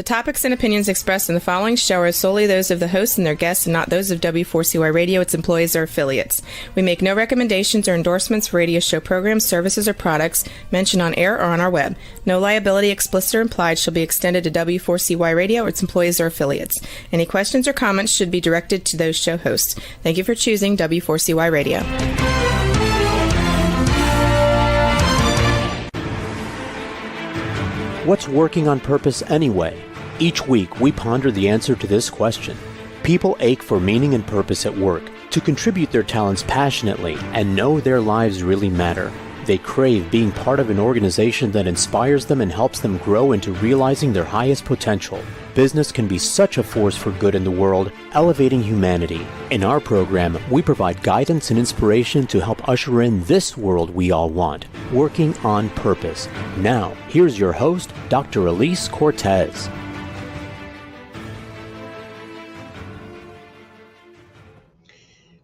The topics and opinions expressed in the following show are solely those of the hosts and their guests and not those of W4CY Radio, its employees, or affiliates. We make no recommendations or endorsements for radio show programs, services, or products mentioned on air or on our web. No liability, explicit or implied, shall be extended to W4CY Radio or its employees or affiliates. Any questions or comments should be directed to those show hosts. Thank you for choosing W4CY Radio. What's working on purpose anyway? Each week, we ponder the answer to this question. People ache for meaning and purpose at work, to contribute their talents passionately and know their lives really matter. They crave being part of an organization that inspires them and helps them grow into realizing their highest potential. Business can be such a force for good in the world, elevating humanity. In our program, we provide guidance and inspiration to help usher in this world we all want, working on purpose. Now, here's your host, Dr. Elise Cortez.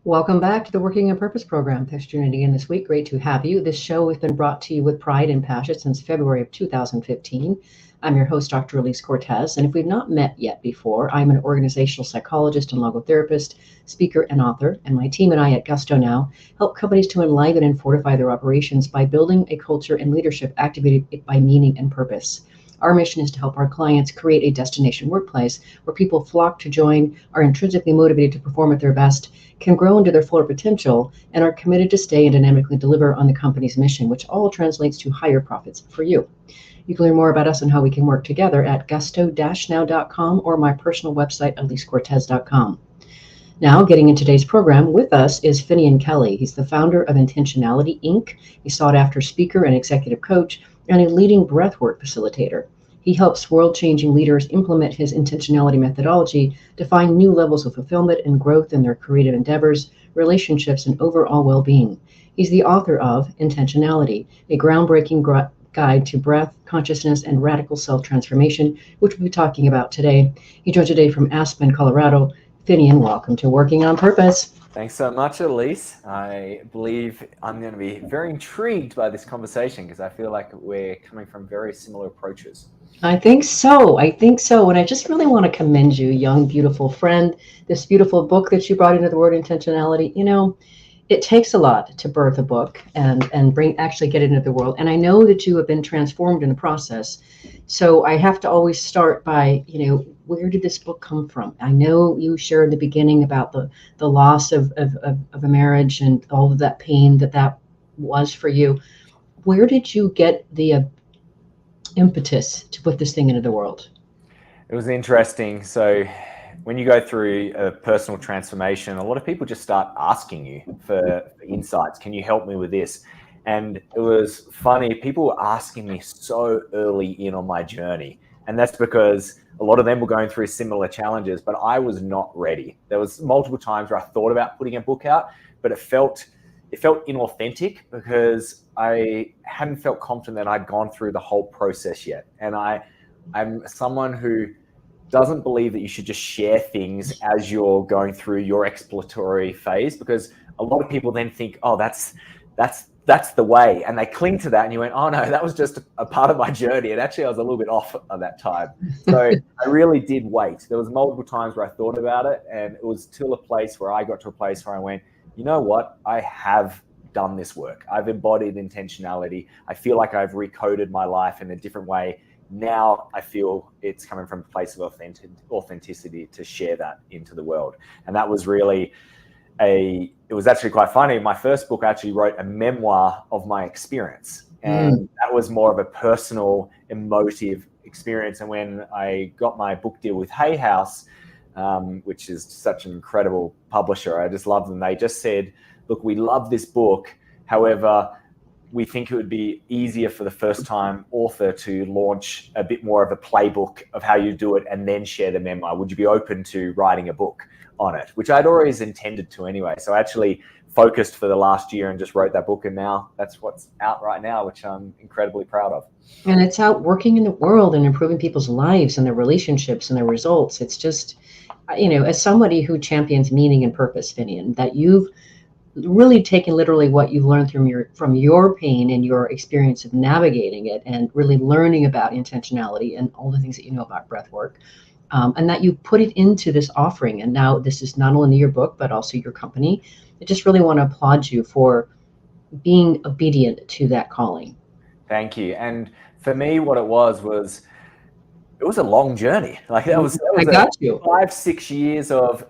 Welcome back to the Working on Purpose program. Thanks for tuning in this week. Great to have you. This show has been brought to you with pride and passion since February of 2015. I'm your host, Dr. Elise Cortez, and if we've not met yet before, I'm an organizational psychologist and logotherapist, speaker, and author, and my team and I at Gusto Now help companies to enliven and fortify their operations by building a culture and leadership activated by meaning and purpose. Our mission is to help our clients create a destination workplace where people flock to join, are intrinsically motivated to perform at their best, can grow into their fuller potential, and are committed to stay and dynamically deliver on the company's mission, which all translates to higher profits for you. You can learn more about us and how we can work together at gusto-now.com or my personal website, elisecortez.com. Now, getting into today's program, with us is Finnian Kelly. He's the founder of Intentionality, Inc., a sought-after speaker and executive coach, and a leading breathwork facilitator. He helps world-changing leaders implement his intentionality methodology to find new levels of fulfillment and growth in their creative endeavors, relationships, and overall well-being. He's the author of Intentionality, a groundbreaking guide to breath, consciousness, and radical self-transformation, which we'll be talking about today. He joins today from Aspen, Colorado. Finnian, welcome to Working on Purpose. Thanks so much, Elise. I believe I'm going to be very intrigued by this conversation because I feel like we're coming from very similar approaches. I think so. And I just really want to commend you, young, beautiful friend, this beautiful book that you brought into the word intentionality. You know, it takes a lot to birth a book and actually get it into the world. And I know that you have been transformed in the process. So I have to always start by, where did this book come from? I know you shared in the beginning about the loss of a marriage and all of that pain that was for you. Where did you get the impetus to put this thing into the world? It was interesting. So when you go through a personal transformation, a lot of people just start asking you for insights. Can you help me with this? And it was funny. People were asking me so early in on my journey. And that's because a lot of them were going through similar challenges, but I was not ready. There was multiple times where I thought about putting a book out, but it felt inauthentic because I hadn't felt confident that I'd gone through the whole process yet. And I'm someone who doesn't believe that you should just share things as you're going through your exploratory phase, because a lot of people then think, oh, that's the way. And they cling to that. And you went, oh no, that was just a part of my journey. And actually I was a little bit off at that time. So I really did wait. There was multiple times where I thought about it, and it was till a place where I got to a place where I went, you know what? I have done this work. I've embodied intentionality. I feel like I've recoded my life in a different way. Now I feel it's coming from a place of authenticity to share that into the world. And that was really it was actually quite funny. My first book, I actually wrote a memoir of my experience. And that was more of a personal, emotive experience. And when I got my book deal with Hay House, which is such an incredible publisher, I just love them. They just said, look, we love this book. However, we think it would be easier for the first time author to launch a bit more of a playbook of how you do it and then share the memoir. Would you be open to writing a book on it? Which I'd always intended to anyway. So I actually focused for the last year and just wrote that book. And now that's what's out right now, which I'm incredibly proud of. And it's out working in the world and improving people's lives and their relationships and their results. It's just, as somebody who champions meaning and purpose, Finnian, that you've really taking literally what you've learned from your pain and your experience of navigating it, and really learning about intentionality and all the things that you know about breath work, and that you put it into this offering. And now this is not only your book, but also your company. I just really want to applaud you for being obedient to that calling. Thank you. And for me, what it was it was a long journey. Like that was I got you. 5-6 years of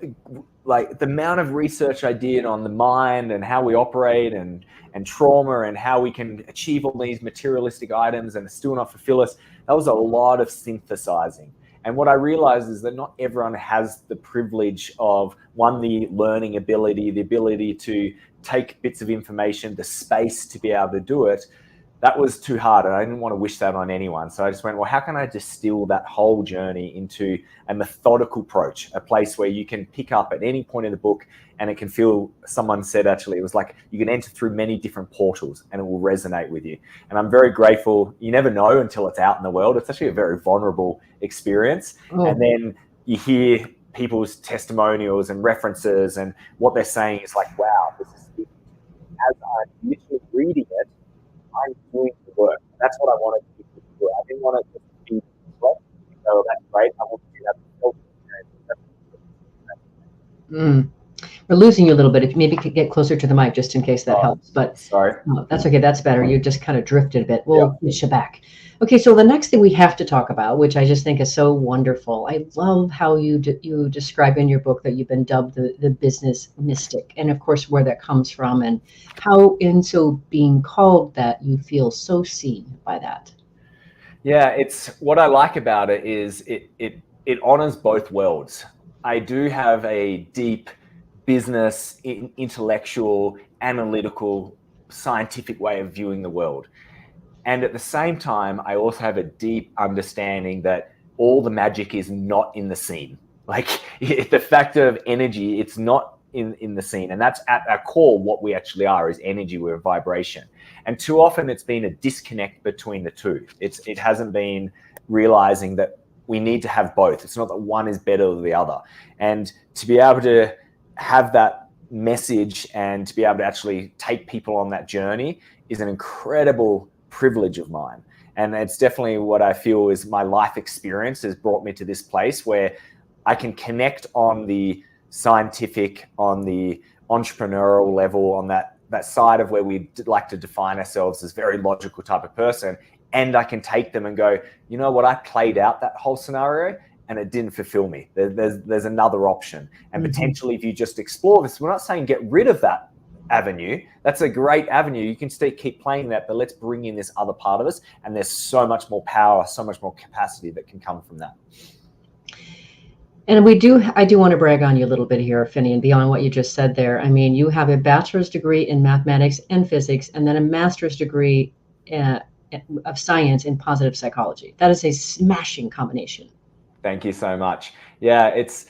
like the amount of research I did on the mind and how we operate and trauma and how we can achieve all these materialistic items and still not fulfill us. That was a lot of synthesizing. And what I realized is that not everyone has the privilege of, one, the learning ability, the ability to take bits of information, the space to be able to do it. That was too hard, and I didn't want to wish that on anyone. So I just went, well, how can I distill that whole journey into a methodical approach, a place where you can pick up at any point in the book and it can feel, someone said actually, it was like you can enter through many different portals and it will resonate with you. And I'm very grateful. You never know until it's out in the world. It's actually a very vulnerable experience. Oh. And then you hear people's testimonials and references, and what they're saying is like, wow, this is, as I'm literally reading it, I'm doing the work. That's what I wanted to do. I didn't want to just be reflect. So that's great. I want to have the experience. We're losing you a little bit. If maybe you could get closer to the mic just in case that helps. But sorry. No, that's okay. That's better. You just kind of drifted a bit. We'll get you back. Okay, so the next thing we have to talk about, which I just think is so wonderful. I love how you describe in your book that you've been dubbed the business mystic, and of course where that comes from, and how in so being called that you feel so seen by that. Yeah, it's what I like about it is it honors both worlds. I do have a deep business, intellectual, analytical, scientific way of viewing the world. And at the same time, I also have a deep understanding that all the magic is not in the scene. Like the factor of energy, it's not in the scene. And that's at our core, what we actually are is energy, we're a vibration. And too often it's been a disconnect between the two. It hasn't been realizing that we need to have both. It's not that one is better than the other. And to be able to have that message and to be able to actually take people on that journey is an incredible privilege of mine. And it's definitely what I feel is my life experience has brought me to this place where I can connect on the scientific, on the entrepreneurial level, on that side of where we like to define ourselves as very logical type of person. And I can take them and go, you know what, I played out that whole scenario and it didn't fulfill me. There's another option. And potentially if you just explore this, we're not saying get rid of that avenue. That's a great avenue. You can still keep playing that, but let's bring in this other part of us. And there's so much more power, so much more capacity that can come from that. And I do want to brag on you a little bit here, Finnian, beyond what you just said there. I mean, you have a bachelor's degree in mathematics and physics, and then a master's degree of science in positive psychology. That is a smashing combination. Thank you so much. Yeah, it's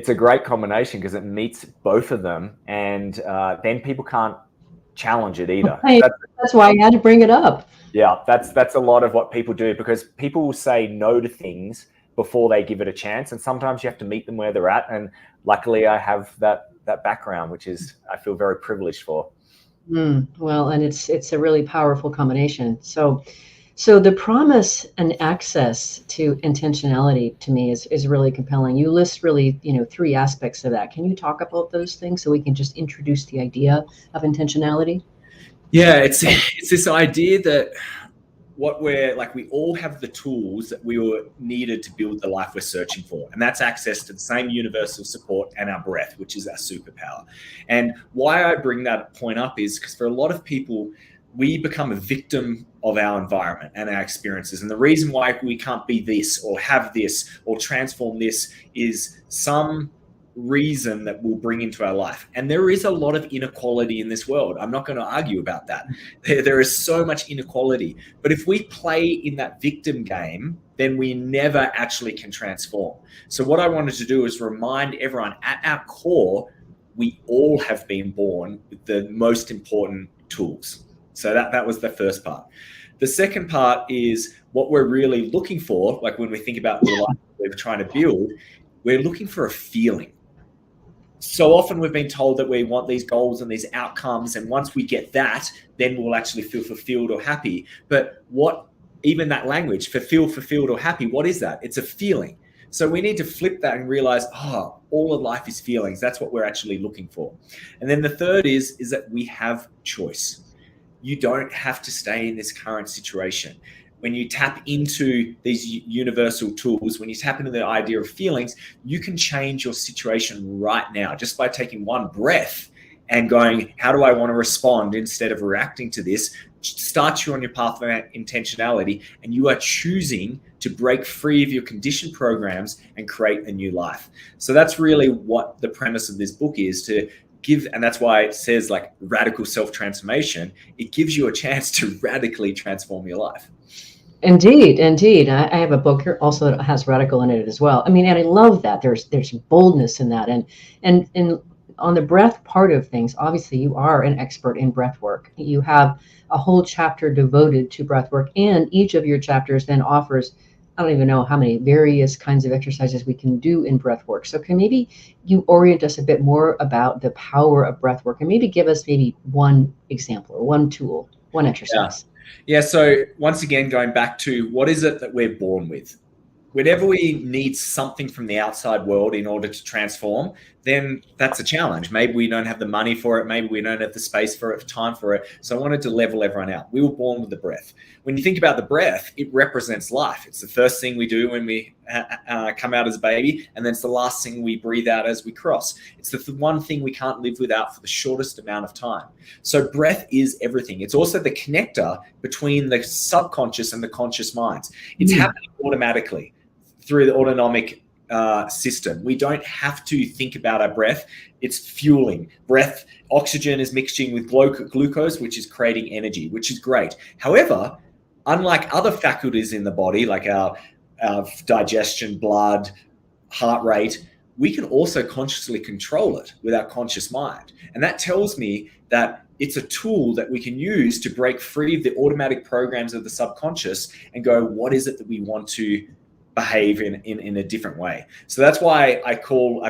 a great combination because it meets both of them, and then people can't challenge it either. That's why I had to bring it up. Yeah, that's a lot of what people do, because people will say no to things before they give it a chance, and sometimes you have to meet them where they're at. And luckily, I have that background, which is I feel very privileged for. Well, and it's a really powerful combination. So the promise and access to intentionality to me is really compelling. You list really, 3 aspects of that. Can you talk about those things so we can just introduce the idea of intentionality? Yeah, it's this idea that we all have the tools that we were needed to build the life we're searching for. And that's access to the same universal support and our breath, which is our superpower. And why I bring that point up is because for a lot of people, we become a victim of our environment and our experiences. And the reason why we can't be this or have this or transform this is some reason that we'll bring into our life. And there is a lot of inequality in this world. I'm not going to argue about that. There is so much inequality. But if we play in that victim game, then we never actually can transform. So what I wanted to do is remind everyone at our core, we all have been born with the most important tools. So that was the first part. The second part is what we're really looking for. Like when we think about the life we're trying to build, we're looking for a feeling. so often we've been told that we want these goals and these outcomes, and once we get that, then we'll actually feel fulfilled or happy. But what, even that language, fulfilled or happy, what is that? It's a feeling. So we need to flip that and realize, all of life is feelings. That's what we're actually looking for. And then the third is that we have choice. You don't have to stay in this current situation. When you tap into these universal tools, when you tap into the idea of feelings, you can change your situation right now just by taking one breath and going, how do I want to respond instead of reacting to this? Starts you on your path of intentionality, and you are choosing to break free of your conditioned programs and create a new life. So that's really what the premise of this book is, to give, and that's why it says like radical self-transformation. It gives you a chance to radically transform your life. Indeed. I have a book here also that has radical in it as well. I mean, and I love that there's boldness in that, and on the breath part of things, obviously you are an expert in breath work. You have a whole chapter devoted to breath work, and each of your chapters then offers, I don't even know how many various kinds of exercises we can do in breath work. So can maybe you orient us a bit more about the power of breath work, and maybe give us maybe one example or one tool, one exercise. Yeah. So once again, going back to what is it that we're born with? Whenever we need something from the outside world in order to transform, then that's a challenge. Maybe we don't have the money for it. Maybe we don't have the space for it, time for it. So I wanted to level everyone out. We were born with the breath. When you think about the breath, it represents life. It's the first thing we do when we come out as a baby, and then it's the last thing we breathe out as we cross. It's the one thing we can't live without for the shortest amount of time. So breath is everything. It's also the connector between the subconscious and the conscious minds. It's happening automatically through the autonomic system. We don't have to think about our breath. It's fueling. Breath, oxygen is mixing with glucose, which is creating energy, which is great. However, unlike other faculties in the body, like our digestion, blood, heart rate, we can also consciously control it with our conscious mind. And that tells me that it's a tool that we can use to break free of the automatic programs of the subconscious and go, what is it that we want to behave in a different way? So that's why I've called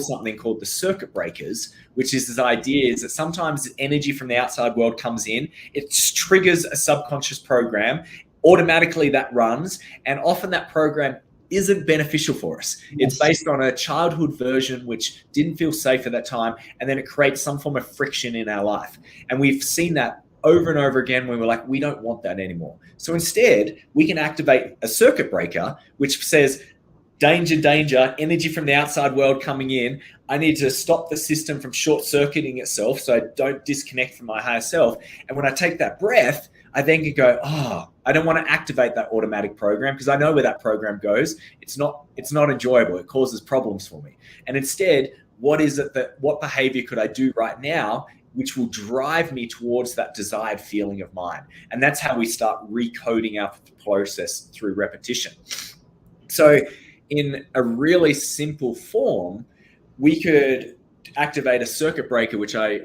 something called the circuit breakers, which is this idea is that sometimes energy from the outside world comes in, it triggers a subconscious program, automatically that runs, and often that program isn't beneficial for us. It's based on a childhood version which didn't feel safe at that time, and then it creates some form of friction in our life. And we've seen that over and over again when we're like, we don't want that anymore. So instead, we can activate a circuit breaker, which says, danger, danger, energy from the outside world coming in. I need to stop the system from short-circuiting itself so I don't disconnect from my higher self. And when I take that breath, I then can go, I don't want to activate that automatic program because I know where that program goes. It's not enjoyable. It causes problems for me. And instead, what behavior could I do right now which will drive me towards that desired feeling of mine? And that's how we start recoding our process through repetition. So in a really simple form, we could activate a circuit breaker, which I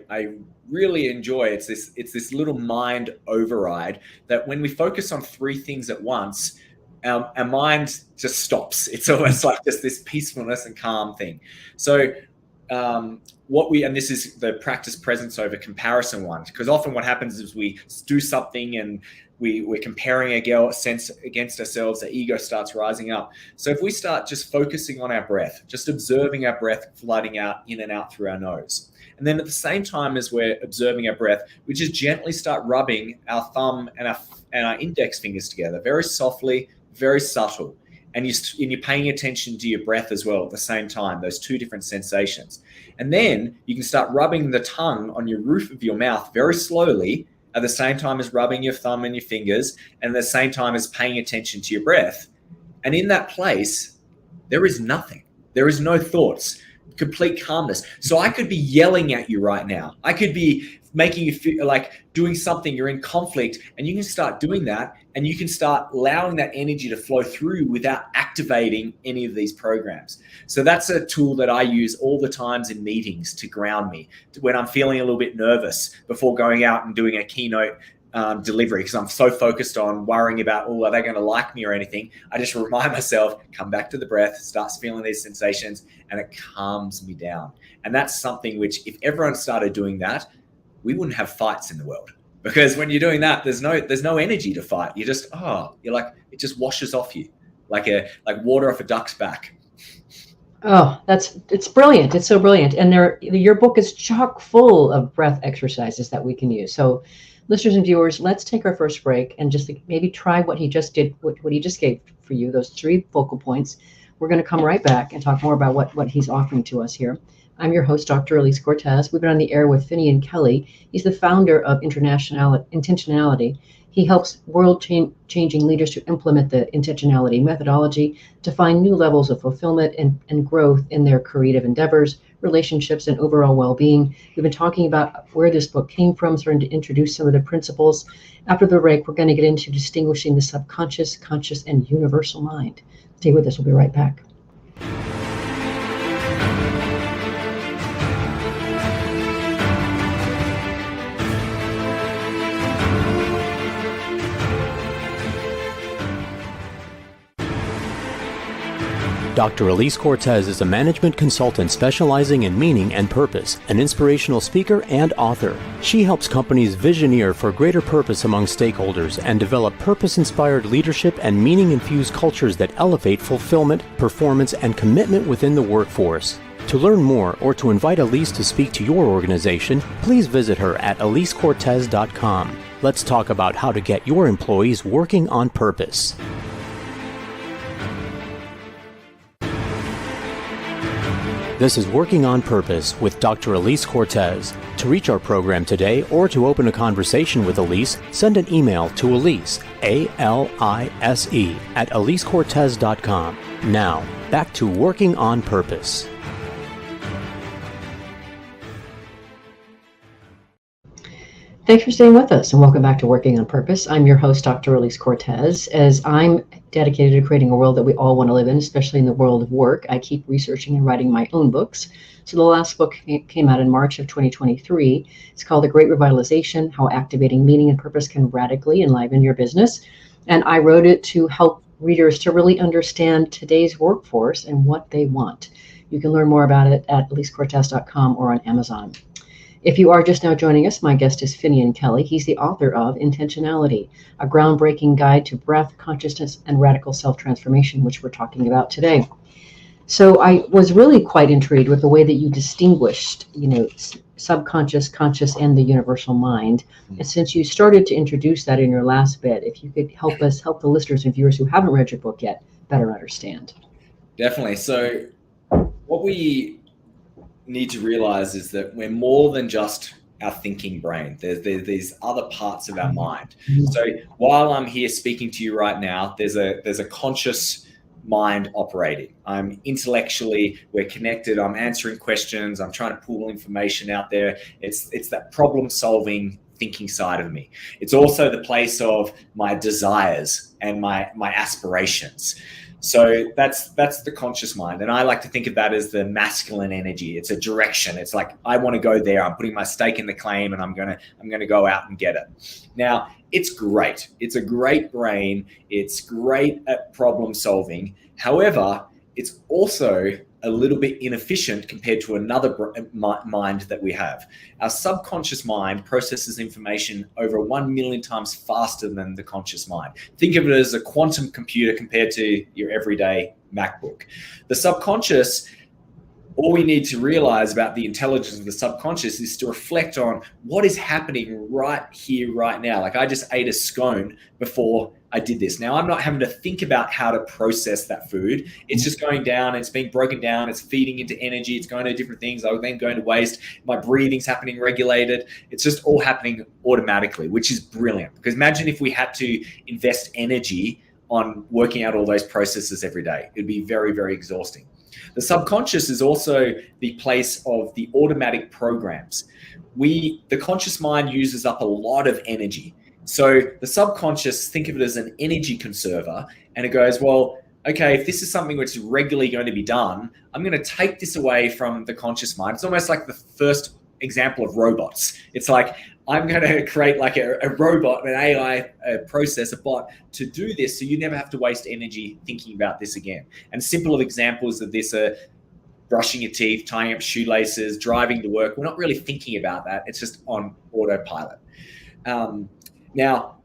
really enjoy. It's this little mind override that when we focus on three things at once, our mind just stops. It's almost like just this peacefulness and calm thing. So and this is the practice presence over comparison one, because often what happens is we do something and we're comparing against ourselves, the ego starts rising up. So if we start just focusing on our breath, just observing our breath flooding out in and out through our nose, and then at the same time as we're observing our breath, we just gently start rubbing our thumb and our index fingers together, very softly, very subtle. And you're paying attention to your breath as well at the same time, those two different sensations. And then you can start rubbing the tongue on your roof of your mouth very slowly at the same time as rubbing your thumb and your fingers, and at the same time as paying attention to your breath. And in that place, there is nothing. There is no thoughts, complete calmness. So I could be yelling at you right now. I could be making you feel like doing something, you're in conflict, and you can start doing that, and you can start allowing that energy to flow through without activating any of these programs. So that's a tool that I use all the times in meetings to ground me when I'm feeling a little bit nervous before going out and doing a keynote delivery because I'm so focused on worrying about, are they going to like me or anything? I just remind myself, come back to the breath, starts feeling these sensations, and it calms me down. And that's something which, if everyone started doing that, we wouldn't have fights in the world. Because when you're doing that, there's no energy to fight. You're just, you're like, it just washes off you like water off a duck's back. Oh, it's brilliant. It's so brilliant. And your book is chock full of breath exercises that we can use. So listeners and viewers, let's take our first break and just maybe try what he just did, what he just gave for you, those 3 focal points. We're going to come right back and talk more about what he's offering to us here. I'm your host, Dr. Elise Cortez. We've been on the air with Finnian Kelly. He's the founder of Intentionality. He helps world-changing leaders to implement the intentionality methodology to find new levels of fulfillment and growth in their creative endeavors, relationships, and overall well-being. We've been talking about where this book came from, starting to introduce some of the principles. After the break, we're going to get into distinguishing the subconscious, conscious, and universal mind. Stay with us. We'll be right back. Dr. Elise Cortez is a management consultant specializing in meaning and purpose, an inspirational speaker and author. She helps companies visioneer for greater purpose among stakeholders and develop purpose-inspired leadership and meaning-infused cultures that elevate fulfillment, performance, and commitment within the workforce. To learn more or to invite Elise to speak to your organization, please visit her at elisecortez.com. Let's talk about how to get your employees working on purpose. This is Working on Purpose with Dr. Elise Cortez. To reach our program today or to open a conversation with Elise, send an email to Elise, A-L-I-S-E, at elisecortez.com. Now, back to Working on Purpose. Thanks for staying with us and welcome back to Working on Purpose. I'm your host, Dr. Elise Cortez. As I'm dedicated to creating a world that we all want to live in, especially in the world of work, I keep researching and writing my own books. So the last book came out in March of 2023. It's called The Great Revitalization, How Activating Meaning and Purpose Can Radically Enliven Your Business. And I wrote it to help readers to really understand today's workforce and what they want. You can learn more about it at elisecortez.com or on Amazon. If you are just now joining us, my guest is Finnian Kelly. He's the author of Intentionality, a groundbreaking guide to breath, consciousness, and radical self-transformation, which we're talking about today. So I was really quite intrigued with the way that you distinguished, subconscious, conscious, and the universal mind. And since you started to introduce that in your last bit, if you could help the listeners and viewers who haven't read your book yet better understand. Definitely. So what we need to realize is that we're more than just our thinking brain. There's these other parts of our mind. So while I'm here speaking to you right now, there's a conscious mind operating. I'm intellectually, we're connected. I'm answering questions. I'm trying to pull information out there. It's that problem solving thinking side of me. It's also the place of my desires and my aspirations. So that's the conscious mind. And I like to think of that as the masculine energy. It's a direction. It's like, I want to go there. I'm putting my stake in the claim and I'm going to go out and get it. Now, it's great. It's a great brain. It's great at problem solving. However, it's also a little bit inefficient compared to another mind that we have. Our subconscious mind processes information over 1 million times faster than the conscious mind. Think of it as a quantum computer compared to your everyday MacBook. The subconscious, all we need to realize about the intelligence of the subconscious is to reflect on what is happening right here, right now. Like I just ate a scone before I did this. Now I'm not having to think about how to process that food. It's just going down, it's being broken down, it's feeding into energy, it's going to different things, I'm then going to waste, my breathing's happening regulated. It's just all happening automatically, which is brilliant. Because imagine if we had to invest energy on working out all those processes every day. It'd be very, very exhausting. The subconscious is also the place of the automatic programs. The conscious mind uses up a lot of energy. So the subconscious, think of it as an energy conserver, and it goes, well, okay, if this is something which is regularly going to be done, I'm going to take this away from the conscious mind. It's almost like the first example of robots. It's like, I'm going to create like a robot, an AI process, a bot to do this, so you never have to waste energy thinking about this again. And simple examples of this are brushing your teeth, tying up shoelaces, driving to work. We're not really thinking about that. It's just on autopilot. Now,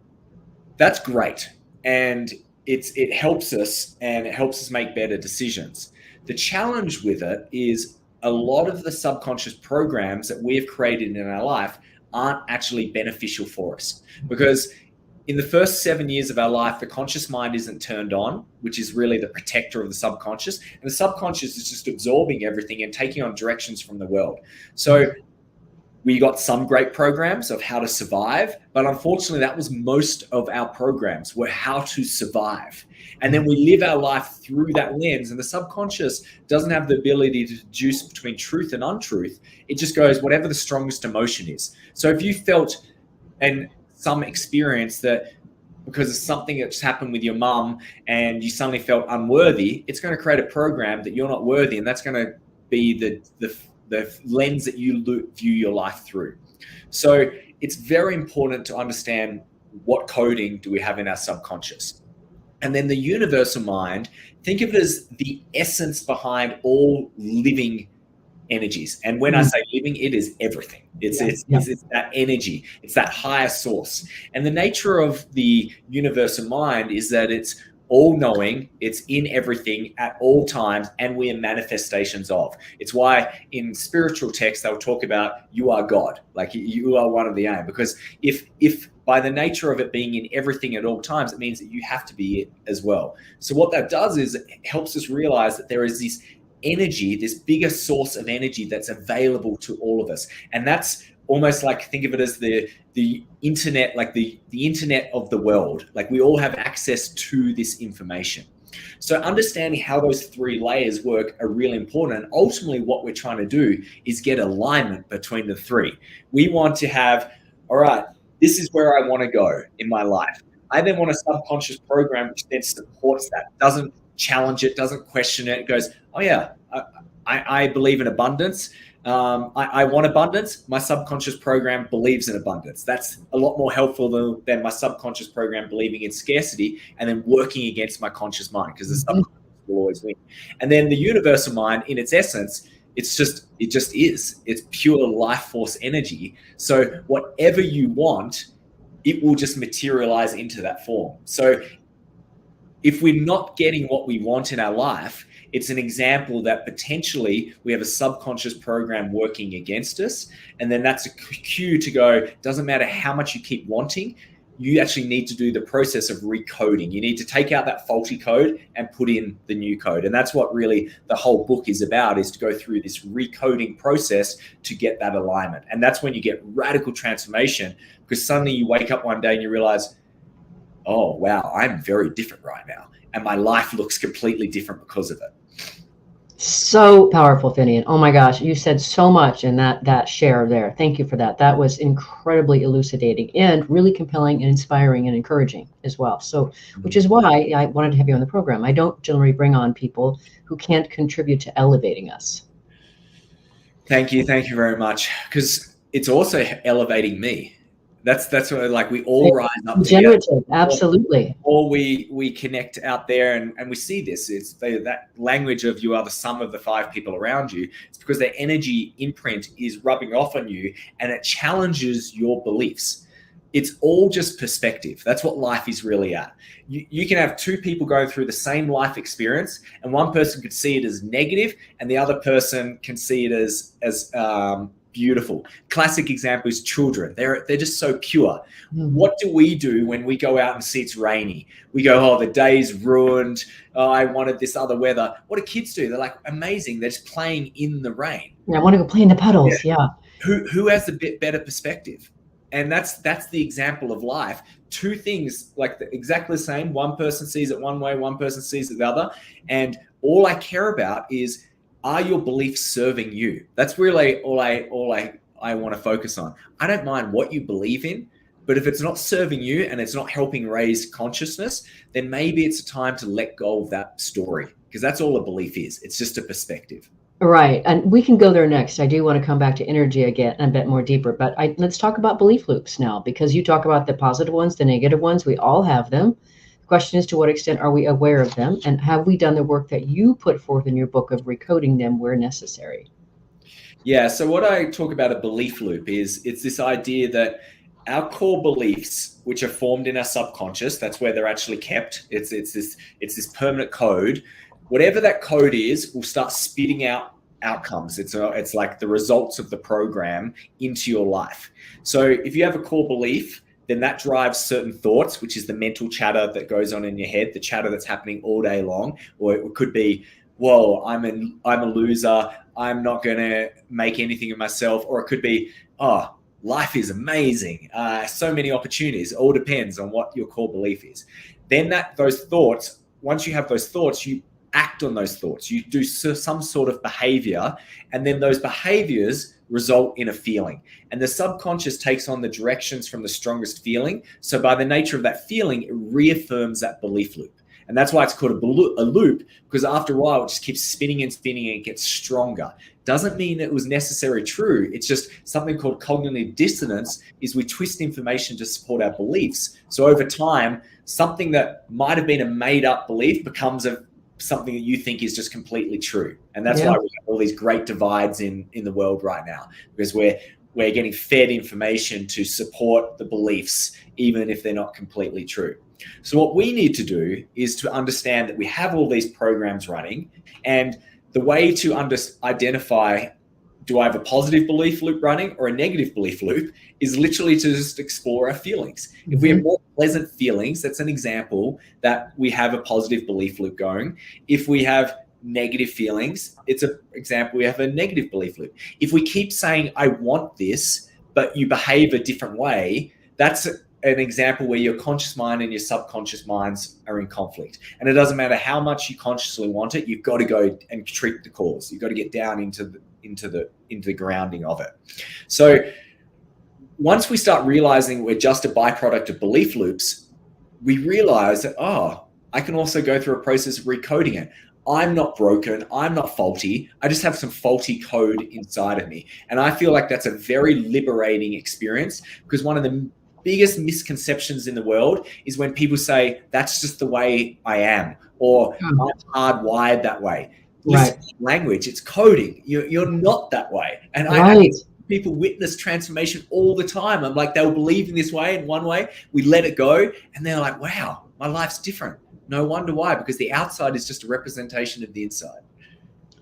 that's great. And it helps us, and it helps us make better decisions. The challenge with it is a lot of the subconscious programs that we have created in our life aren't actually beneficial for us, because in the first 7 years of our life, the conscious mind isn't turned on, which is really the protector of the subconscious. And the subconscious is just absorbing everything and taking on directions from the world. So we got some great programs of how to survive, but unfortunately that was most of our programs were how to survive. And then we live our life through that lens, and the subconscious doesn't have the ability to deduce between truth and untruth. It just goes whatever the strongest emotion is. So if you felt some experience that because of something that's happened with your mum and you suddenly felt unworthy, it's going to create a program that you're not worthy, and that's going to be the lens that you view your life through. So it's very important to understand what coding do we have in our subconscious. And then the universal mind, think of it as the essence behind all living energies. And when I say living, it is everything. It's that energy. It's that higher source. And the nature of the universal mind is that it's all-knowing, it's in everything at all times, and we are manifestations of. It's why in spiritual texts they'll talk about you are God, like you are one of the aim. Because if by the nature of it being in everything at all times, it means that you have to be it as well. So what that does is it helps us realize that there is this energy, this bigger source of energy that's available to all of us. And that's almost like, think of it as the internet, like the internet of the world. Like we all have access to this information. So understanding how those three layers work are really important. And ultimately what we're trying to do is get alignment between the three. We want to have, all right, this is where I want to go in my life. I then want a subconscious program which then supports that, doesn't challenge it, doesn't question it. It goes, oh yeah, I believe in abundance. I want abundance. My subconscious program believes in abundance. That's a lot more helpful than my subconscious program believing in scarcity and then working against my conscious mind, because the subconscious will always win. And then the universal mind, in its essence, it just is. It's pure life force energy. So whatever you want, it will just materialize into that form. So if we're not getting what we want in our life, it's an example that potentially we have a subconscious program working against us. And then that's a cue to go, doesn't matter how much you keep wanting, you actually need to do the process of recoding. You need to take out that faulty code and put in the new code. And that's what really the whole book is about, is to go through this recoding process to get that alignment. And that's when you get radical transformation, because suddenly you wake up one day and you realize, oh, wow, I'm very different right now. And my life looks completely different because of it. So powerful, Finnian. Oh my gosh, you said so much in that share there. Thank you for that. That was incredibly elucidating and really compelling and inspiring and encouraging as well. So, which is why I wanted to have you on the program. I don't generally bring on people who can't contribute to elevating us. Thank you very much, because it's also elevating me. That's what, like, we all rise up generative together. Absolutely. Or we connect out there, and we see this. It's that language of you are the sum of the five people around you. It's because their energy imprint is rubbing off on you, and it challenges your beliefs. It's all just perspective. That's what life is really at. You can have two people going through the same life experience, and one person could see it as negative, and the other person can see it as beautiful. Classic example is children. They're just so pure. What do we do when we go out and see it's rainy? We go, oh, the day's ruined. Oh, I wanted this other weather. What do kids do? They're like, amazing. They're just playing in the rain. I want to go play in the puddles. Yeah. Who has the bit better perspective? And that's the example of life. Two things, like exactly the same. One person sees it one way, one person sees it the other. And all I care about is, are your beliefs serving you? That's really all I want to focus on. I don't mind what you believe in, but if it's not serving you and it's not helping raise consciousness, then maybe it's a time to let go of that story, because that's all a belief is. It's just a perspective. Right. And we can go there next. I do want to come back to energy again a bit more deeper, but let's talk about belief loops now, because you talk about the positive ones, the negative ones. We all have them. The question is, to what extent are we aware of them? And have we done the work that you put forth in your book of recoding them where necessary? Yeah. So what I talk about a belief loop is it's this idea that our core beliefs, which are formed in our subconscious, that's where they're actually kept. It's this permanent code. Whatever that code is, will start spitting out outcomes. It's like the results of the program into your life. So if you have a core belief, then that drives certain thoughts, which is the mental chatter that goes on in your head, the chatter that's happening all day long. Or it could be, whoa, I'm a loser. I'm not going to make anything of myself. Or it could be, oh, life is amazing. So many opportunities. It all depends on what your core belief is. Then those thoughts, once you have those thoughts, you act on those thoughts. You do some sort of behavior, and then those behaviors result in a feeling. And the subconscious takes on the directions from the strongest feeling. So by the nature of that feeling, it reaffirms that belief loop. And that's why it's called a loop, because after a while, it just keeps spinning and spinning and it gets stronger. Doesn't mean it was necessarily true. It's just something called cognitive dissonance, is we twist information to support our beliefs. So over time, something that might have been a made up belief becomes something that you think is just completely true. And that's why we have all these great divides in the world right now, because we're getting fed information to support the beliefs, even if they're not completely true. So what we need to do is to understand that we have all these programs running, and the way to identify, do I have a positive belief loop running or a negative belief loop, is literally to just explore our feelings. Mm-hmm. If we have more pleasant feelings, that's an example that we have a positive belief loop going. If we have negative feelings, it's an example we have a negative belief loop. If we keep saying, I want this, but you behave a different way, that's an example where your conscious mind and your subconscious minds are in conflict. And it doesn't matter how much you consciously want it, you've got to go and treat the cause. You've got to get down into the grounding of it. So once we start realizing we're just a byproduct of belief loops, we realize that, I can also go through a process of recoding it. I'm not broken. I'm not faulty. I just have some faulty code inside of me. And I feel like that's a very liberating experience, because one of the biggest misconceptions in the world is when people say, that's just the way I am, or I'm hardwired that way. Right. Language, it's coding. You're not that way. And people witness transformation all the time. I'm like, they'll believe in this way, in one way, we let it go, and they're like, wow, my life's different. No wonder why, because the outside is just a representation of the inside.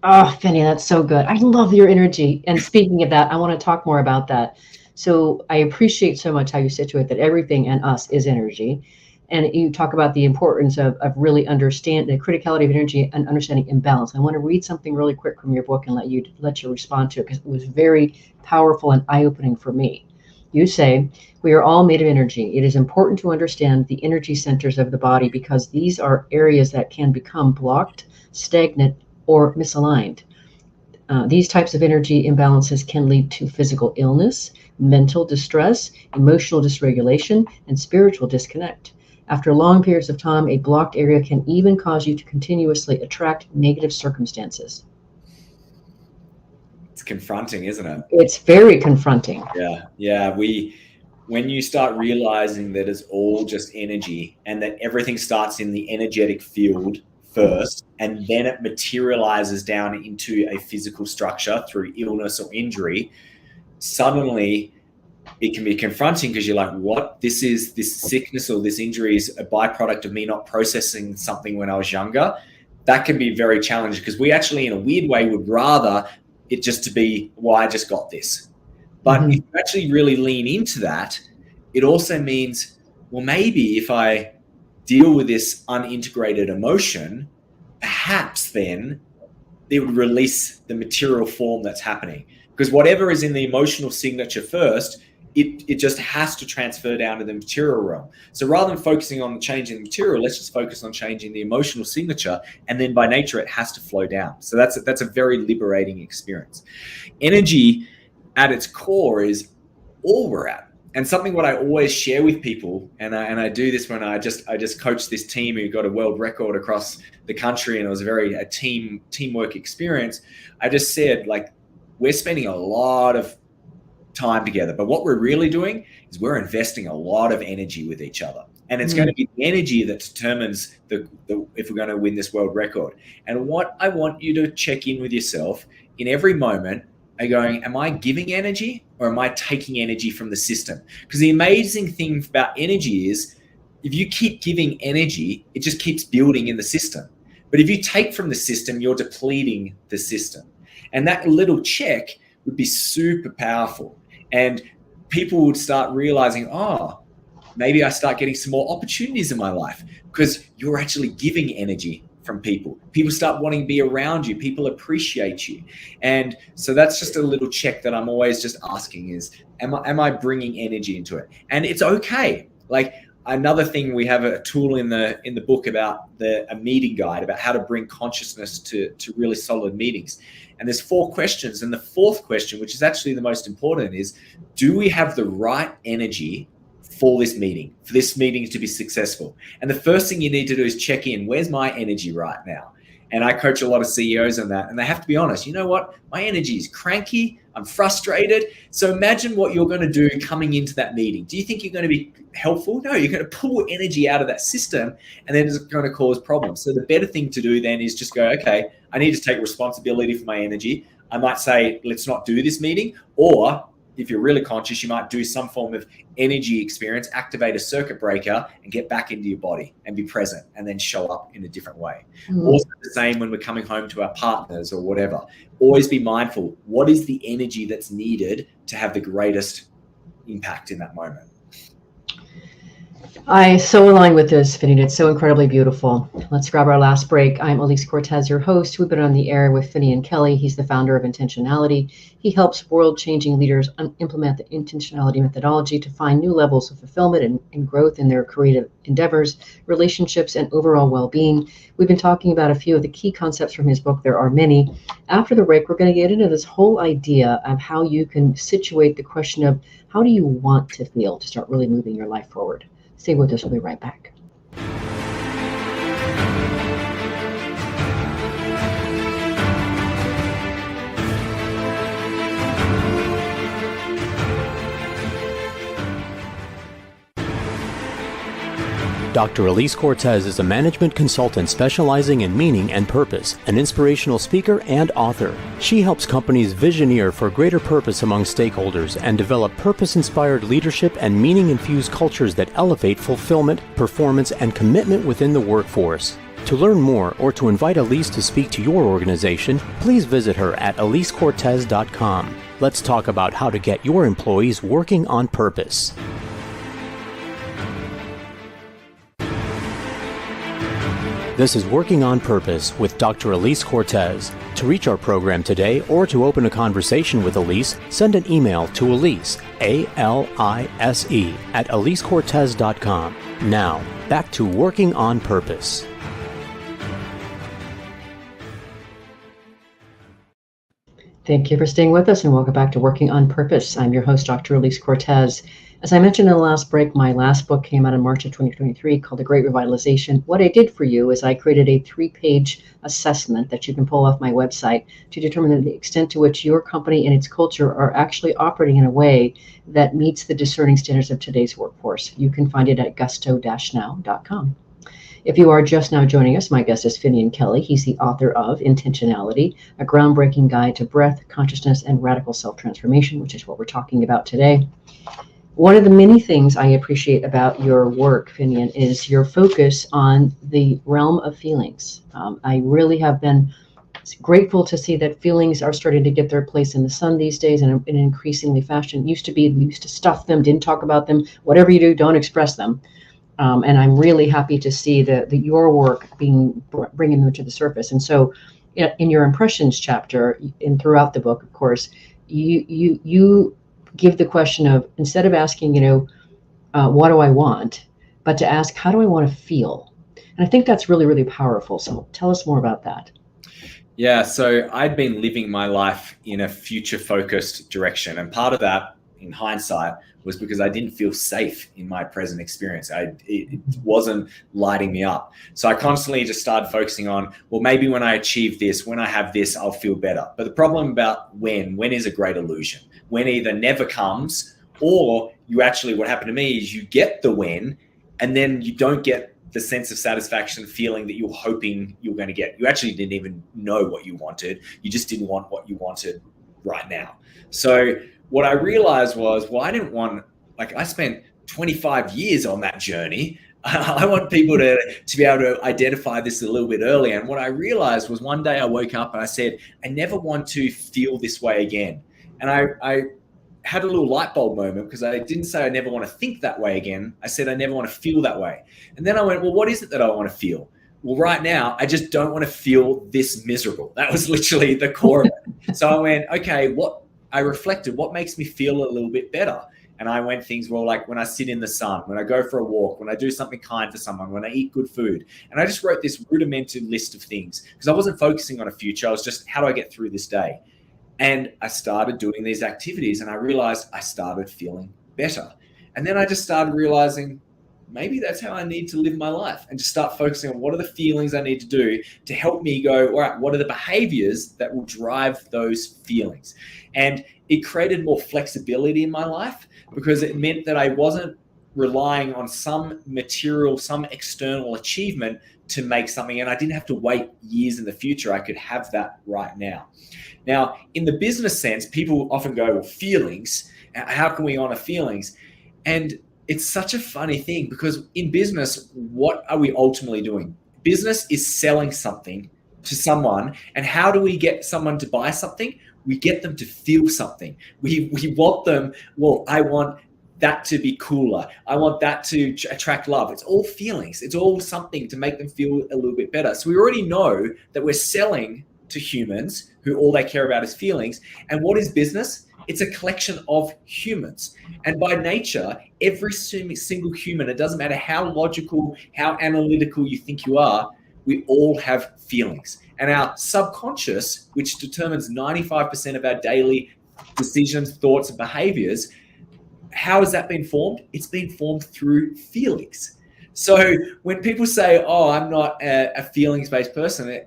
Oh, Finny, that's so good. I love your energy. And speaking of that, I want to talk more about that. So I appreciate so much how you situate that everything in us is energy. And you talk about the importance of really understanding the criticality of energy and understanding imbalance. I want to read something really quick from your book and let you respond to it, because it was very powerful and eye-opening for me. You say, we are all made of energy. It is important to understand the energy centers of the body, because these are areas that can become blocked, stagnant, or misaligned. These types of energy imbalances can lead to physical illness, mental distress, emotional dysregulation, and spiritual disconnect. After long periods of time, a blocked area can even cause you to continuously attract negative circumstances. It's confronting, isn't it? It's very confronting. Yeah. When you start realizing that it's all just energy, and that everything starts in the energetic field first, and then it materializes down into a physical structure through illness or injury, suddenly it can be confronting, because you're like, what? This sickness or this injury is a byproduct of me not processing something when I was younger. That can be very challenging, because we actually, in a weird way, would rather it just to be, well, I just got this. But if you actually really lean into that, it also means, well, maybe if I deal with this unintegrated emotion, perhaps then it would release the material form that's happening. Because whatever is in the emotional signature first, it just has to transfer down to the material realm. So rather than focusing on changing the material, let's just focus on changing the emotional signature. And then by nature, it has to flow down. So that's a very liberating experience. Energy at its core is all we're at. And something what I always share with people, and I do this when I just coached this team who got a world record across the country, and it was a teamwork experience. I just said, like, we're spending a lot of time together, but what we're really doing is we're investing a lot of energy with each other, and it's going to be the energy that determines the if we're going to win this world record. And what I want you to check in with yourself in every moment are going, am I giving energy or am I taking energy from the system? Because the amazing thing about energy is if you keep giving energy, it just keeps building in the system. But if you take from the system, you're depleting the system. And that little check would be super powerful. And people would start realizing, oh, maybe I start getting some more opportunities in my life because you're actually giving energy from people. People start wanting to be around you. People appreciate you. And so that's just a little check that I'm always just asking is, am I bringing energy into it? And it's okay. Like, another thing, we have a tool in the book about a meeting guide about how to bring consciousness to really solid meetings. And there's 4 questions. And the 4th question, which is actually the most important, is, do we have the right energy for this meeting to be successful? And the first thing you need to do is check in. Where's my energy right now? And I coach a lot of CEOs on that, and they have to be honest. You know what? My energy is cranky. I'm frustrated. So imagine what you're going to do coming into that meeting. Do you think you're going to be helpful? No, you're going to pull energy out of that system, and then it's going to cause problems. So the better thing to do then is just go, okay, I need to take responsibility for my energy. I might say, let's not do this meeting. Or if you're really conscious, you might do some form of energy experience, activate a circuit breaker and get back into your body and be present and then show up in a different way. Also the same when we're coming home to our partners or whatever. Always be mindful. What is the energy that's needed to have the greatest impact in that moment? I so align with this, Finnian. It's so incredibly beautiful. Let's grab our last break. I'm Elise Cortez, your host. We've been on the air with Finnian Kelly. He's the founder of Intentionality. He helps world-changing leaders implement the intentionality methodology to find new levels of fulfillment and growth in their creative endeavors, relationships, and overall well-being. We've been talking about a few of the key concepts from his book. There are many. After the break, we're going to get into this whole idea of how you can situate the question of how do you want to feel to start really moving your life forward. Stay with us. We'll be right back. Dr. Elise Cortez is a management consultant specializing in meaning and purpose, an inspirational speaker and author. She helps companies visioneer for greater purpose among stakeholders and develop purpose-inspired leadership and meaning-infused cultures that elevate fulfillment, performance, and commitment within the workforce. To learn more or to invite Elise to speak to your organization, please visit her at elisecortez.com. Let's talk about how to get your employees working on purpose. This is Working on Purpose with Dr. Elise Cortez. To reach our program today or to open a conversation with Elise, send an email to Elise, A-L-I-S-E, at elisecortez.com. Now, back to Working on Purpose. Thank you for staying with us and welcome back to Working on Purpose. I'm your host, Dr. Elise Cortez. As I mentioned in the last break, my last book came out in March of 2023 called The Great Revitalization. What I did for you is I created a 3-page assessment that you can pull off my website to determine the extent to which your company and its culture are actually operating in a way that meets the discerning standards of today's workforce. You can find it at gusto-now.com. If you are just now joining us, my guest is Finnian Kelly. He's the author of Intentionality, a groundbreaking guide to breath, consciousness, and radical self-transformation, which is what we're talking about today. One of the many things I appreciate about your work, Finnian, is your focus on the realm of feelings. I really have been grateful to see that feelings are starting to get their place in the sun these days in an increasingly fashion. Used to be, we used to stuff them, didn't talk about them. Whatever you do, don't express them. And I'm really happy to see your work bringing them to the surface. And so in your impressions chapter and throughout the book, of course, you give the question of, instead of asking, what do I want, but to ask, how do I want to feel? And I think that's really, really powerful. So tell us more about that. Yeah, so I'd been living my life in a future-focused direction. And part of that in hindsight was because I didn't feel safe in my present experience. It wasn't lighting me up. So I constantly just started focusing on, well, maybe when I achieve this, when I have this, I'll feel better. But the problem about when is a great illusion. When either never comes, or you actually, what happened to me is you get the when, and then you don't get the sense of satisfaction feeling that you're hoping you're going to get. You actually didn't even know what you wanted. You just didn't want what you wanted right now. So what I realized was, well, I didn't want, like, I spent 25 years on that journey. I want people to be able to identify this a little bit earlier. And what I realized was, one day I woke up and I said, I never want to feel this way again. And I had a little light bulb moment, because I didn't say I never want to think that way again. I said I never want to feel that way. And then I went, well, what is it that I want to feel? Well, right now, I just don't want to feel this miserable. That was literally the core of it. So I went, okay, I reflected, what makes me feel a little bit better? And I went things, well, like when I sit in the sun, when I go for a walk, when I do something kind for someone, when I eat good food. And I just wrote this rudimentary list of things, because I wasn't focusing on a future. I was just, how do I get through this day? And I started doing these activities, and I realized I started feeling better. And then I just started realizing, maybe that's how I need to live my life, and just start focusing on what are the feelings I need to do to help me go, all right, what are the behaviors that will drive those feelings? And it created more flexibility in my life, because it meant that I wasn't relying on some material, some external achievement to make something, and I didn't have to wait years in the future. I could have that right now. Now, in the business sense, people often go, well, feelings, how can we honor feelings? And it's such a funny thing, because in business, what are we ultimately doing? Business is selling something to someone. And how do we get someone to buy something? We get them to feel something. We want them, well, I want that to be cooler. I want that to attract love. It's all feelings. It's all something to make them feel a little bit better. So we already know that we're selling to humans who all they care about is feelings. And what is business? It's a collection of humans. And by nature, every single human, it doesn't matter how logical, how analytical you think you are, we all have feelings. And our subconscious, which determines 95% of our daily decisions, thoughts, and behaviors, how has that been formed? It's been formed through feelings. So when people say, oh, I'm not a feelings-based person,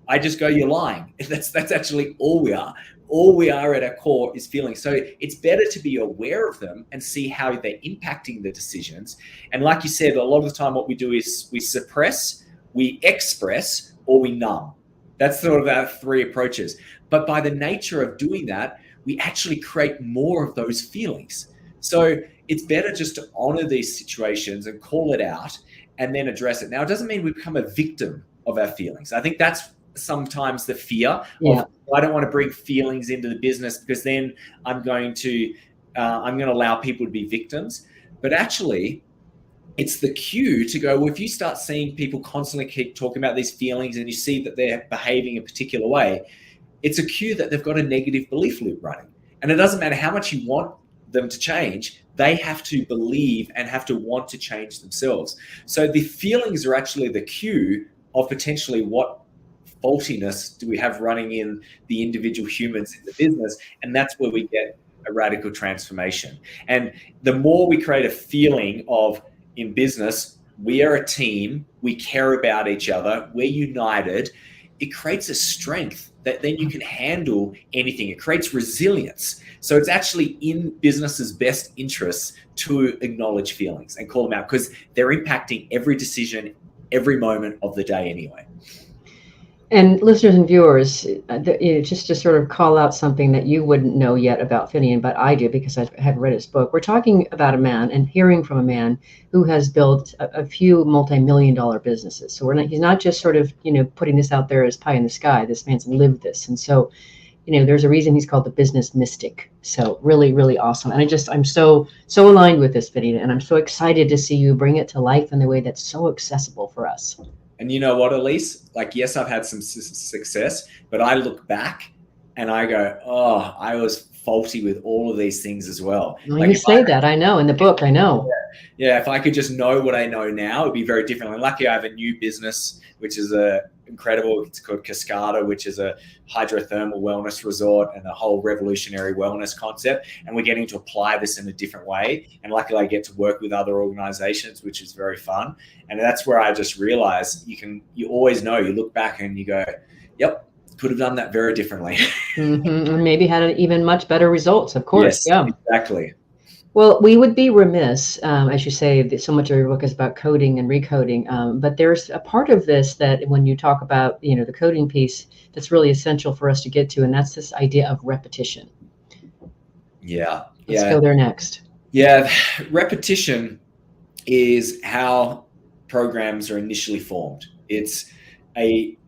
I just go, you're lying. That's actually all we are. All we are at our core is feelings. So it's better to be aware of them and see how they're impacting the decisions. And like you said, a lot of the time what we do is we suppress, we express, or we numb. That's sort of our three approaches. But by the nature of doing that, we actually create more of those feelings. So it's better just to honor these situations and call it out and then address it. Now, it doesn't mean we become a victim of our feelings. I think that's sometimes the fear of, I don't want to bring feelings into the business, because then I'm going to allow people to be victims. But actually, it's the cue to go, well, if you start seeing people constantly keep talking about these feelings and you see that they're behaving a particular way, it's a cue that they've got a negative belief loop running. And it doesn't matter how much you want them to change, they have to believe and have to want to change themselves. So the feelings are actually the cue of potentially what faultiness do we have running in the individual humans in the business. And that's where we get a radical transformation. And the more we create a feeling of, in business, we are a team, we care about each other, we're united, it creates a strength that then you can handle anything. It creates resilience. So it's actually in business's best interests to acknowledge feelings and call them out, because they're impacting every decision, every moment of the day anyway. And listeners and viewers, just to sort of call out something that you wouldn't know yet about Finnian, but I do, because I have read his book. We're talking about a man and hearing from a man who has built a few multi-million-dollar businesses. So he's not just sort of, putting this out there as pie in the sky. This man's lived this. And so, there's a reason he's called the business mystic. So really, really awesome. And I'm so aligned with this, Finnian, and I'm so excited to see you bring it to life in the way that's so accessible for us. And you know what, Elise? Like, yes, I've had some success, but I look back and I go, oh, I was faulty with all of these things as well. Well, like, you say that, I know, in the book, I know. Yeah, if I could just know what I know now, it'd be very different. I'm lucky I have a new business, which is a incredible. It's called Cascada, which is a hydrothermal wellness resort and a whole revolutionary wellness concept. And we're getting to apply this in a different way. And luckily I get to work with other organizations, which is very fun. And that's where I just realized you always know, you look back and you go, yep, could have done that very differently. And maybe had an even much better results, of course. Yes, yeah, exactly. Well, we would be remiss, as you say, that so much of your book is about coding and recoding. But there's a part of this that when you talk about, the coding piece, that's really essential for us to get to, and that's this idea of repetition. Yeah. Let's go there next. Yeah, repetition is how programs are initially formed. It's a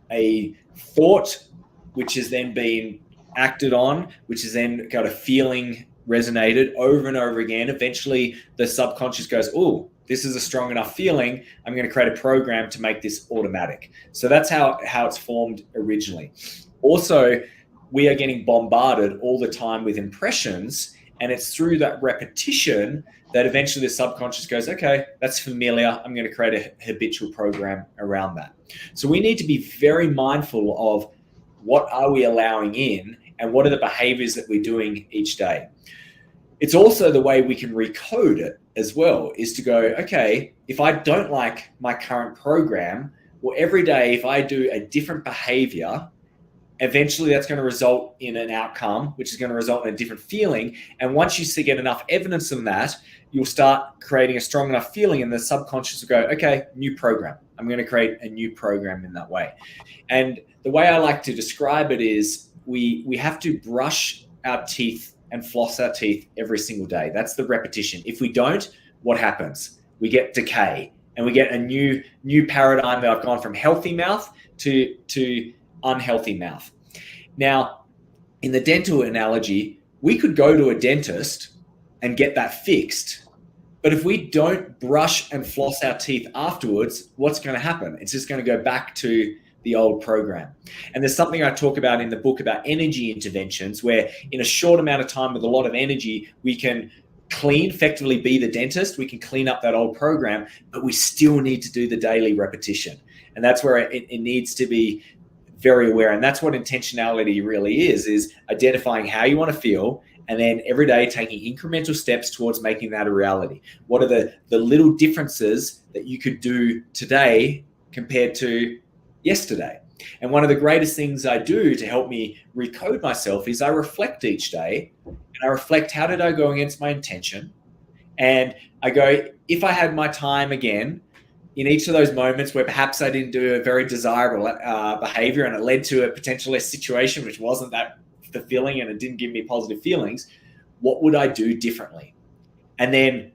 thought which has then been acted on, which has then got a feeling resonated over and over again. Eventually the subconscious goes, oh, this is a strong enough feeling. I'm going to create a program to make this automatic. So that's how it's formed originally. Also, we are getting bombarded all the time with impressions, and it's through that repetition that eventually the subconscious goes, okay, that's familiar. I'm going to create a habitual program around that. So we need to be very mindful of what are we allowing in and what are the behaviors that we're doing each day. It's also the way we can recode it as well, is to go, okay, if I don't like my current program, well, every day, if I do a different behavior, eventually that's going to result in an outcome, which is going to result in a different feeling. And once you get enough evidence of that, you'll start creating a strong enough feeling, and the subconscious will go, okay, new program. I'm going to create a new program in that way. And the way I like to describe it is we have to brush our teeth and floss our teeth every single day. That's the repetition. If we don't, what happens? We get decay, and we get a new paradigm that I've gone from healthy mouth to unhealthy mouth. Now, in the dental analogy, we could go to a dentist and get that fixed. But if we don't brush and floss our teeth afterwards, what's going to happen? It's just going to go back to the old program. And there's something I talk about in the book about energy interventions, where in a short amount of time with a lot of energy, we can effectively be the dentist. We can clean up that old program, but we still need to do the daily repetition. And that's where it needs to be very aware. And that's what intentionality really is identifying how you want to feel, and then every day taking incremental steps towards making that a reality. What are the little differences that you could do today compared to yesterday? And one of the greatest things I do to help me recode myself is I reflect each day, and I reflect, how did I go against my intention? And I go, if I had my time again, in each of those moments where perhaps I didn't do a very desirable behavior and it led to a potential situation which wasn't that fulfilling and it didn't give me positive feelings, what would I do differently? And then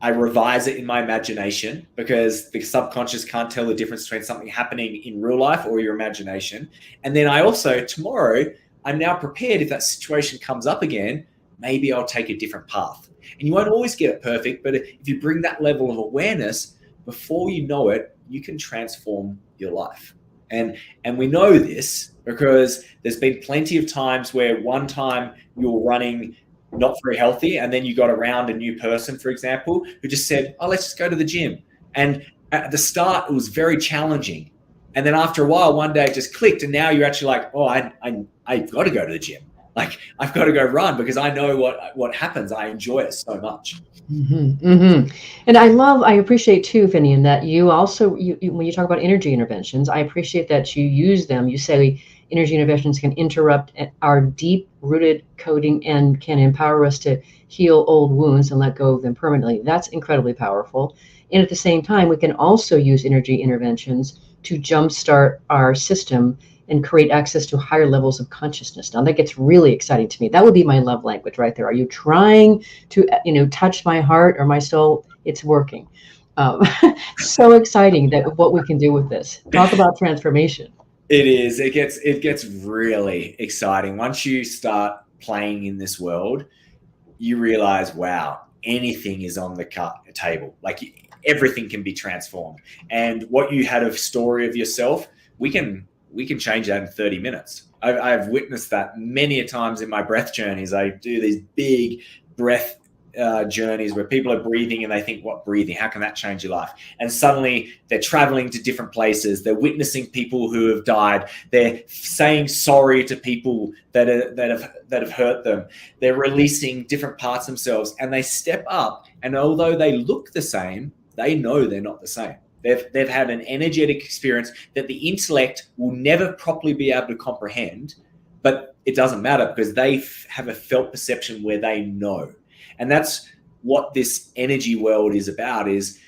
I revise it in my imagination, because the subconscious can't tell the difference between something happening in real life or your imagination. And then I also, tomorrow, I'm now prepared if that situation comes up again, maybe I'll take a different path. And you won't always get it perfect, but if you bring that level of awareness, before you know it, you can transform your life. And we know this because there's been plenty of times where one time you're running not very healthy, and then you got around a new person, for example, who just said, oh, let's just go to the gym. And at the start, it was very challenging. And then after a while, one day it just clicked, and now you're actually like, oh, I've got to go to the gym. Like, I've got to go run because I know what happens. I enjoy it so much. Mm-hmm, mm-hmm. And I appreciate too, Finnian, that you also, when you talk about energy interventions, I appreciate that you use them. You say energy interventions can interrupt our deep-rooted coding and can empower us to heal old wounds and let go of them permanently. That's incredibly powerful. And at the same time, we can also use energy interventions to jumpstart our system and create access to higher levels of consciousness. Now that gets really exciting to me. That would be my love language right there. Are you trying to, touch my heart or my soul? It's working. So exciting that what we can do with this. Talk about transformation. It is. It gets really exciting. Once you start playing in this world, you realize, wow, anything is on the table. Like, everything can be transformed. And what you had a story of yourself, we can change that in 30 minutes. I've witnessed that many a times in my breath journeys. I do these big breath journeys where people are breathing and they think, what breathing? How can that change your life? And suddenly they're traveling to different places. They're witnessing people who have died. They're saying sorry to people that have hurt them. They're releasing different parts of themselves, and they step up. And although they look the same, they know they're not the same. They've had an energetic experience that the intellect will never properly be able to comprehend, but it doesn't matter because they have a felt perception where they know. And that's what this energy world is about, is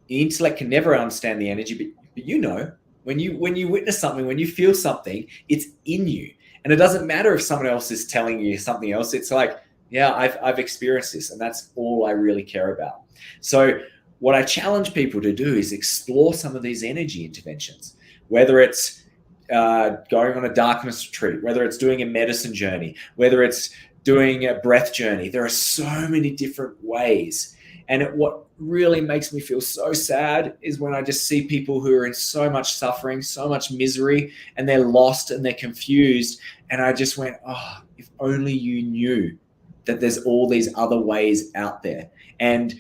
the intellect can never understand the energy, but you know, when you witness something, when you feel something, it's in you. And it doesn't matter if someone else is telling you something else. It's like, yeah, I've experienced this, and that's all I really care about. So what I challenge people to do is explore some of these energy interventions, whether it's going on a darkness retreat, whether it's doing a medicine journey, whether it's doing a breath journey. There are so many different ways. And what really makes me feel so sad is when I just see people who are in so much suffering, so much misery, and they're lost and they're confused. And I just went, oh, if only you knew that there's all these other ways out there. And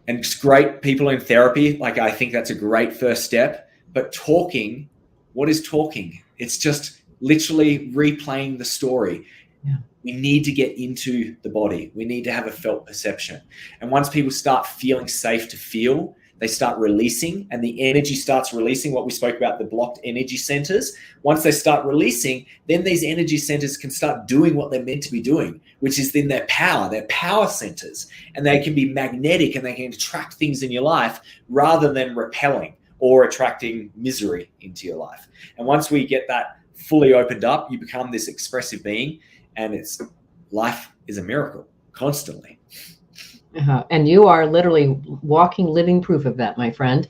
it's great, people in therapy, like I think that's a great first step. But talking, what is talking? It's just literally replaying the story. Yeah. We need to get into the body. We need to have a felt perception. And once people start feeling safe to feel, they start releasing, and the energy starts releasing, what we spoke about, the blocked energy centers. Once they start releasing, then these energy centers can start doing what they're meant to be doing, which is then their power centers. And they can be magnetic, and they can attract things in your life rather than repelling or attracting misery into your life. And once we get that fully opened up, you become this expressive being, and life is a miracle constantly. And you are literally walking, living proof of that, my friend.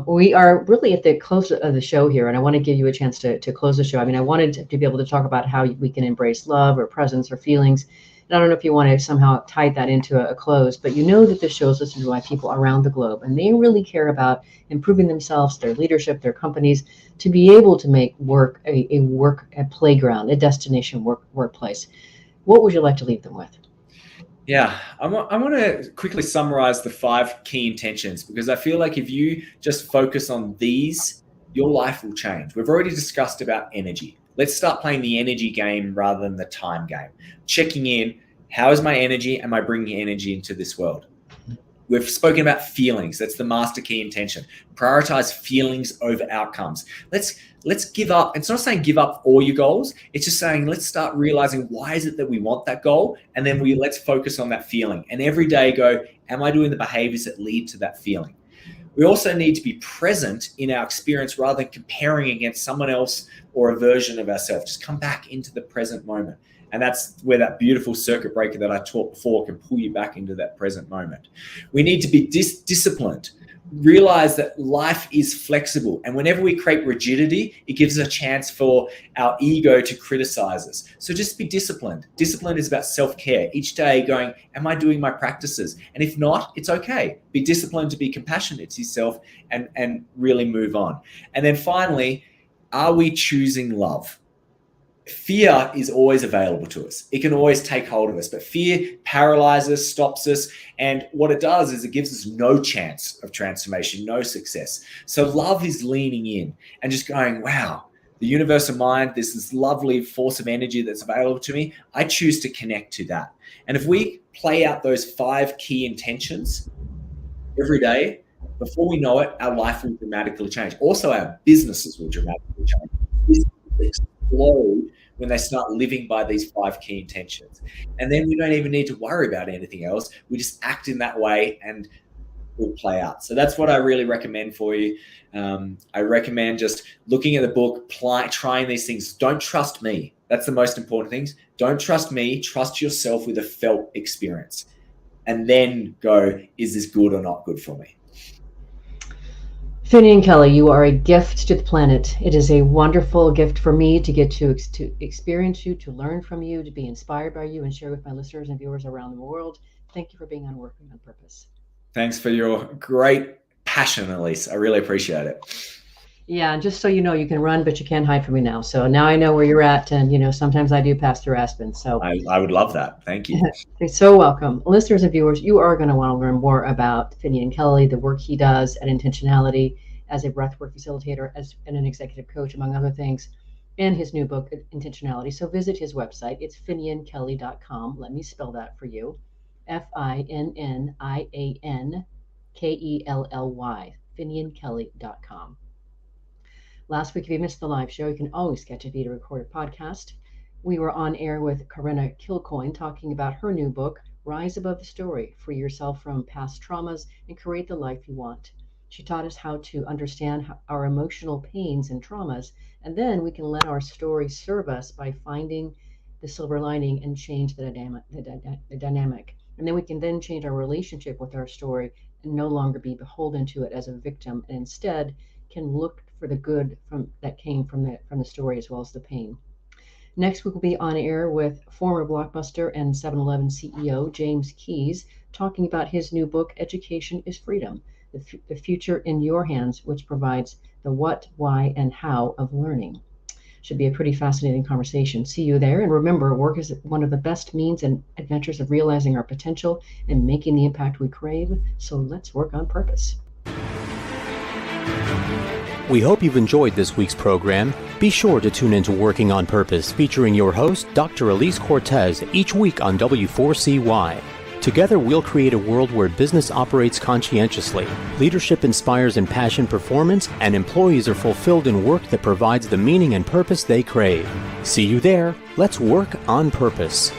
We are really at the close of the show here, and I want to give you a chance to close the show. I mean, I wanted to be able to talk about how we can embrace love or presence or feelings. And I don't know if you want to somehow tie that into a close, but you know that this show is listened to by people around the globe, and they really care about improving themselves, their leadership, their companies, to be able to make work a playground, a destination workplace. What would you like to leave them with? Yeah, I want to quickly summarize the 5 key intentions, because I feel like if you just focus on these, your life will change. We've already discussed about energy. Let's start playing the energy game rather than the time game. Checking in, how is my energy? Am I bringing energy into this world? We've spoken about feelings. That's the master key intention. Prioritize feelings over outcomes. Let's give up. It's not saying give up all your goals. It's just saying let's start realizing why is it that we want that goal, and then let's focus on that feeling. And every day go, am I doing the behaviors that lead to that feeling? We also need to be present in our experience rather than comparing against someone else or a version of ourselves. Just come back into the present moment. And that's where that beautiful circuit breaker that I taught before can pull you back into that present moment. We need to be disciplined. Realize that life is flexible. And whenever we create rigidity, it gives us a chance for our ego to criticize us. So just be disciplined. Discipline is about self-care. Each day going, am I doing my practices? And if not, it's okay. Be disciplined to be compassionate to yourself and really move on. And then finally, are we choosing love? Fear is always available to us. It can always take hold of us, but fear paralyzes, stops us. And what it does is it gives us no chance of transformation, no success. So love is leaning in and just going, wow, the universal mind, there's this lovely force of energy that's available to me. I choose to connect to that. And if we play out those 5 key intentions every day, before we know it, our life will dramatically change. Also, our businesses will dramatically change. Businesses explode when they start living by these 5 key intentions. And then we don't even need to worry about anything else. We just act in that way and will play out. So that's what I really recommend for you. I recommend just looking at the book, trying these things. Don't trust me. That's the most important things. Don't trust me. Trust yourself with a felt experience. And then go, is this good or not good for me? Finnian Kelly, you are a gift to the planet. It is a wonderful gift for me to get to experience you, to learn from you, to be inspired by you, and share with my listeners and viewers around the world. Thank you for being on Working on Purpose. Thanks for your great passion, Elise. I really appreciate it. Yeah, and just so you know, you can run, but you can't hide from me now. So now I know where you're at, and sometimes I do pass through Aspen. So I would love that. Thank you. you're so welcome. Listeners and viewers, you are going to want to learn more about Finnian Kelly, the work he does at Intentionality as a breathwork facilitator, and an executive coach, among other things, and his new book, Intentionality. So visit his website. It's finniankelly.com. Let me spell that for you. FINNIANKELLY, finniankelly.com. Last week, if you missed the live show, you can always catch a video recorded podcast. We were on air with Corinna Kilcoyne talking about her new book, Rise Above the Story, Free Yourself from Past Traumas and Create the Life You Want. She taught us how to understand our emotional pains and traumas, and then we can let our story serve us by finding the silver lining and change the dynamic. And then we can then change our relationship with our story and no longer be beholden to it as a victim, and instead can look for the good that came from the story as well as the pain. Next week we'll be on air with former Blockbuster and 7-Eleven CEO James Keyes talking about his new book, Education is Freedom, the future in your hands, which provides the what, why, and how of learning. Should be a pretty fascinating conversation. See you there. And remember, work is one of the best means and adventures of realizing our potential and making the impact we crave. So let's work on purpose. We hope you've enjoyed this week's program. Be sure to tune into Working on Purpose, featuring your host, Dr. Elise Cortez, each week on W4CY. Together, we'll create a world where business operates conscientiously, leadership inspires impassioned performance, and employees are fulfilled in work that provides the meaning and purpose they crave. See you there. Let's work on purpose.